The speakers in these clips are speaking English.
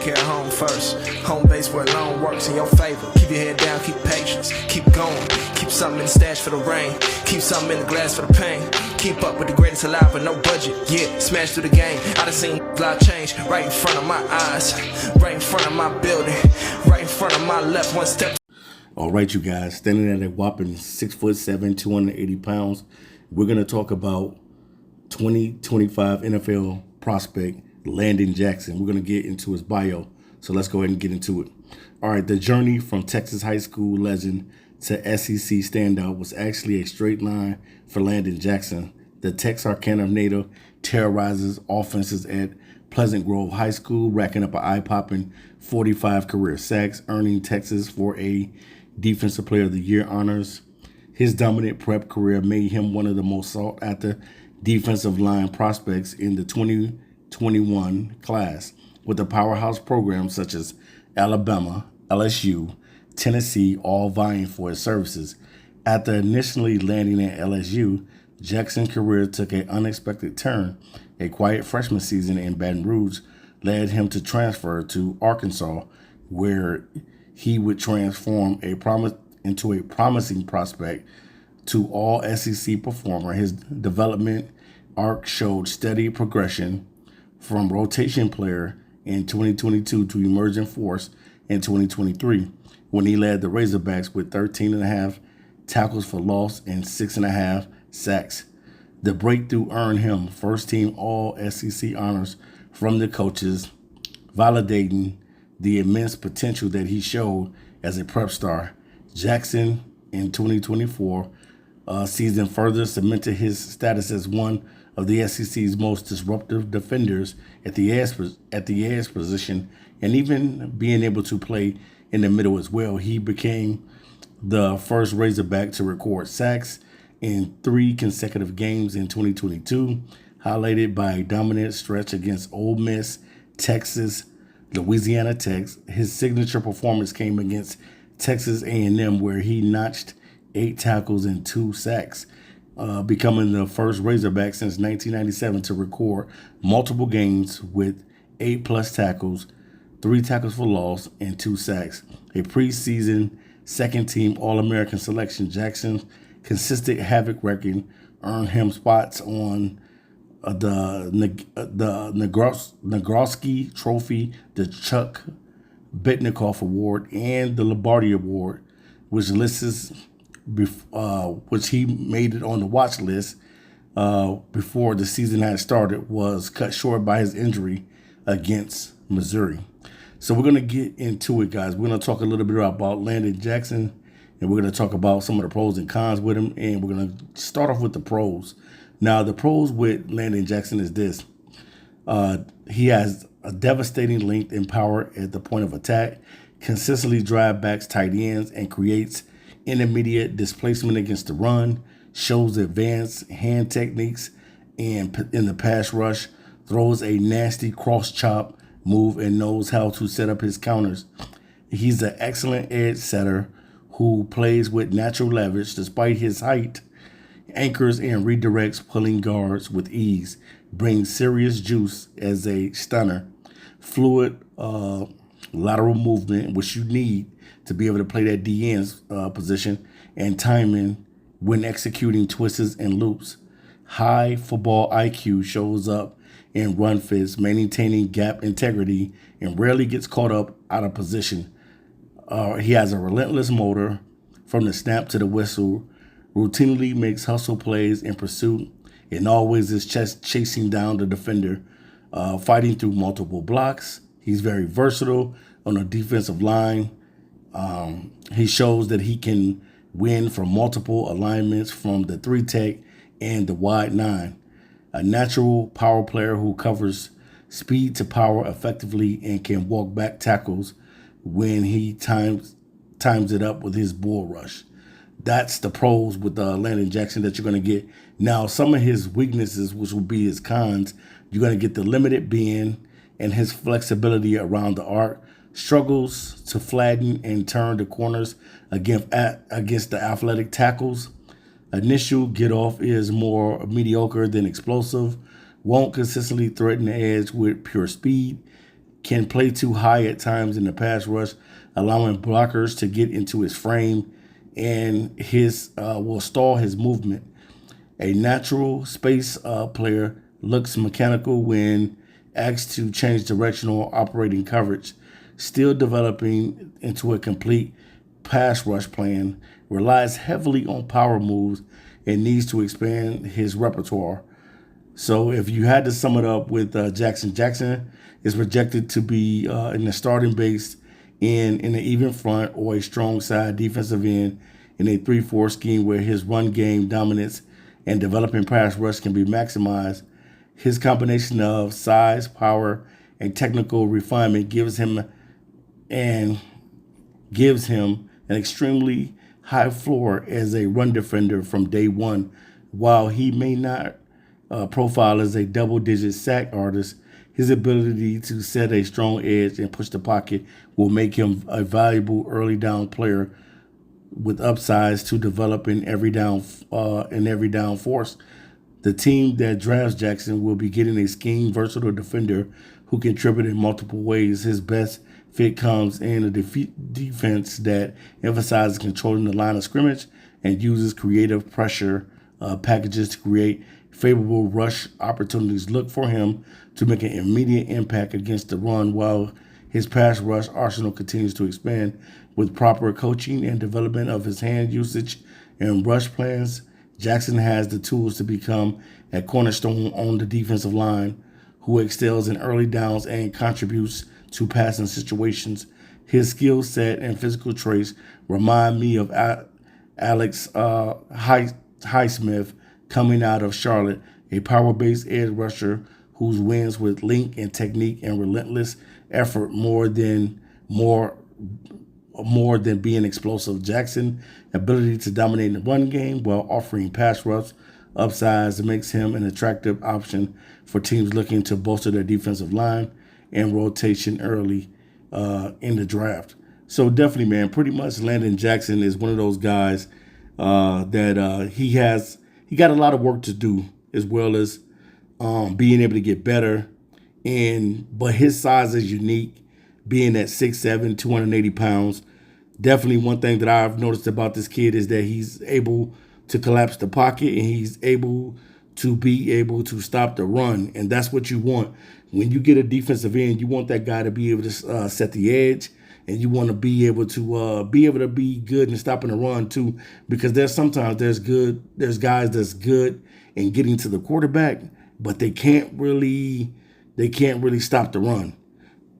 care of home first. Home base where loan works in your favor. Keep your head down, keep patience, keep going. Keep something in the stash for the rain. Keep something in the glass for the pain. Keep up with the greatest alive with no budget. Yeah, smash through the game. I done seen life change right in front of my eyes, right in front of my building, right in front of my left, one step. All right, you guys, standing at a whopping 6'7", 280 pounds, we're going to talk about 2025 NFL prospect Landon Jackson. We're going to get into his bio, so let's go ahead and get into it. All right, the journey from Texas high school legend to SEC standout was actually a straight line for Landon Jackson. The Texarkana native terrorizes offenses at Pleasant Grove High School, racking up an eye-popping 45 career sacks, earning Texas for a Defensive Player of the Year honors. His dominant prep career made him one of the most sought-after defensive line prospects in the 2021 class, with a powerhouse programs such as Alabama, LSU, Tennessee all vying for his services. After initially landing at LSU, Jackson's career took an unexpected turn. A quiet freshman season in Baton Rouge led him to transfer to Arkansas, where he would transform into a promising prospect to all SEC performer. His development arc showed steady progression from rotation player in 2022 to emerging force in 2023, when he led the Razorbacks with 13.5 tackles for loss and 6.5 sacks. The breakthrough earned him first-team All-SEC honors from the coaches, validating the immense potential that he showed as a prep star. Jackson in 2024 season further cemented his status as one of the SEC's most disruptive defenders at the edge position, and even being able to play in the middle as well. He became the first Razorback to record sacks in 3 consecutive games in 2022, highlighted by a dominant stretch against Ole Miss, Texas, Louisiana Tech. His signature performance came against Texas A&M, where he notched 8 tackles and 2 sacks, becoming the first Razorback since 1997 to record multiple games with 8+ tackles, 3 tackles for loss, and 2 sacks. A preseason second-team All-American selection, Jackson's consistent havoc record earned him spots on the Nagurski Trophy, the Chuck Bitnikoff Award, and the Lombardi Award, which he made it on the watch list before the season had started, was cut short by his injury against Missouri. So we're going to get into it, guys. We're going to talk a little bit about Landon Jackson, and we're going to talk about some of the pros and cons with him, and we're going to start off with the pros. Now, the pros with Landon Jackson is this. He has a devastating length and power at the point of attack, consistently drive backs tight ends, and creates intermediate displacement against the run, shows advanced hand techniques and in the pass rush, throws a nasty cross chop move, and knows how to set up his counters. He's an excellent edge setter who plays with natural leverage despite his height, anchors and redirects pulling guards with ease, brings serious juice as a stunner, fluid lateral movement, which you need to be able to play that DN's position, and timing when executing twists and loops. High football IQ shows up in run fits, maintaining gap integrity, and rarely gets caught up out of position. He has a relentless motor from the snap to the whistle, routinely makes hustle plays in pursuit, and always is chasing down the defender, fighting through multiple blocks. He's very versatile on the defensive line. He shows that he can win from multiple alignments from the 3-tech and the wide 9. A natural power player who covers speed to power effectively and can walk back tackles when he times it up with his bull rush. That's the pros with Landon Jackson that you're going to get. Now, some of his weaknesses, which will be his cons, you're going to get the limited bend and his flexibility around the arc, struggles to flatten and turn the corners against the athletic tackles. Initial get-off is more mediocre than explosive, won't consistently threaten the edge with pure speed, can play too high at times in the pass rush, allowing blockers to get into his frame and his will stall his movement. A natural space player looks mechanical when asked to change directional operating coverage. Still developing into a complete pass rush plan, relies heavily on power moves and needs to expand his repertoire. So if you had to sum it up with Jackson is projected to be in the starting base in an even front or a strong side defensive end in a 3-4 scheme where his run game dominance and developing pass rush can be maximized. His combination of size, power, and technical refinement and gives him an extremely high floor as a run defender from day one. While he may not profile as a double-digit sack artist, his ability to set a strong edge and push the pocket will make him a valuable early down player with upsides to develop in every down force. The team that drafts Jackson will be getting a scheme versatile defender who can contribute in multiple ways. His best fit comes in a defense that emphasizes controlling the line of scrimmage and uses creative pressure packages to create favorable rush opportunities. Look for him to make an immediate impact against the run while his pass rush arsenal continues to expand. With proper coaching and development of his hand usage and rush plans, Jackson has the tools to become a cornerstone on the defensive line who excels in early downs and contributes to passing situations. His skill set and physical traits remind me of Alex Highsmith coming out of Charlotte, a power-based edge rusher who wins with length and technique and relentless effort more than being explosive. Jackson's ability to dominate the run game while offering pass rush upsides makes him an attractive option for teams looking to bolster their defensive line and rotation early in the draft. So definitely, man, pretty much Landon Jackson is one of those guys that he got a lot of work to do, as well as being able to get better. But his size is unique, being at 6'7", 280 pounds. Definitely one thing that I've noticed about this kid is that he's able to collapse the pocket and he's able to stop the run. And that's what you want. When you get a defensive end, you want that guy to be able to set the edge, and you want to be able to be good in stopping the run too. Because there's guys that's good in getting to the quarterback, but they can't really stop the run.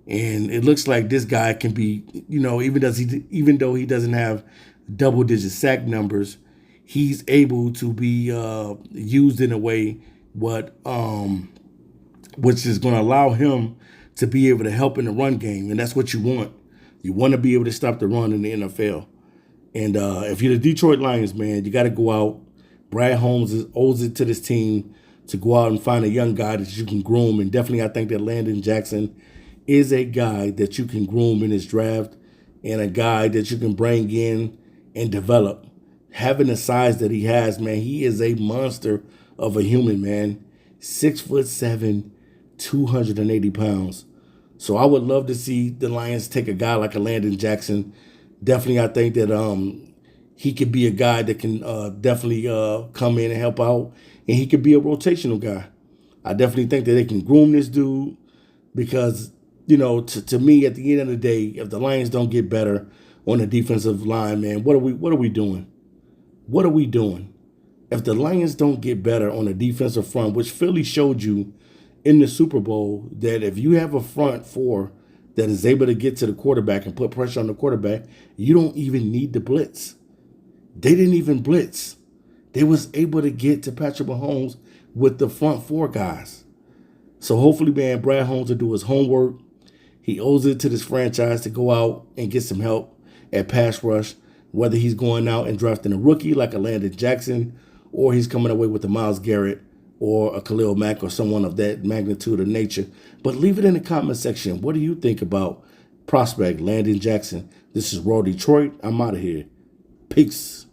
And it looks like this guy can be, even though he doesn't have double-digit sack numbers, he's able to be used in a way which is going to allow him to be able to help in the run game, and that's what you want. You want to be able to stop the run in the NFL. And if you're the Detroit Lions, man, you got to go out. Brad Holmes owes it to this team to go out and find a young guy that you can groom, and definitely I think that Landon Jackson is a guy that you can groom in his draft and a guy that you can bring in and develop. Having the size that he has, man, he is a monster of a human, man. 6'7", 280 pounds. So I would love to see the Lions take a guy like a Landon Jackson. Definitely, I think that he could be a guy that can definitely come in and help out, and he could be a rotational guy. I definitely think that they can groom this dude because, to me, at the end of the day, if the Lions don't get better on the defensive line, man, what are we doing? What are we doing? If the Lions don't get better on the defensive front, which Philly showed you in the Super Bowl, that if you have a front four that is able to get to the quarterback and put pressure on the quarterback, you don't even need the blitz. They didn't even blitz. They was able to get to Patrick Mahomes with the front four guys. So hopefully, man, Brad Holmes will do his homework. He owes it to this franchise to go out and get some help at pass rush, whether he's going out and drafting a rookie like a Landon Jackson, or he's coming away with a Myles Garrett or a Khalil Mack or someone of that magnitude or nature. But leave it in the comment section. What do you think about prospect Landon Jackson? This is Raw Detroit. I'm out of here. Peace.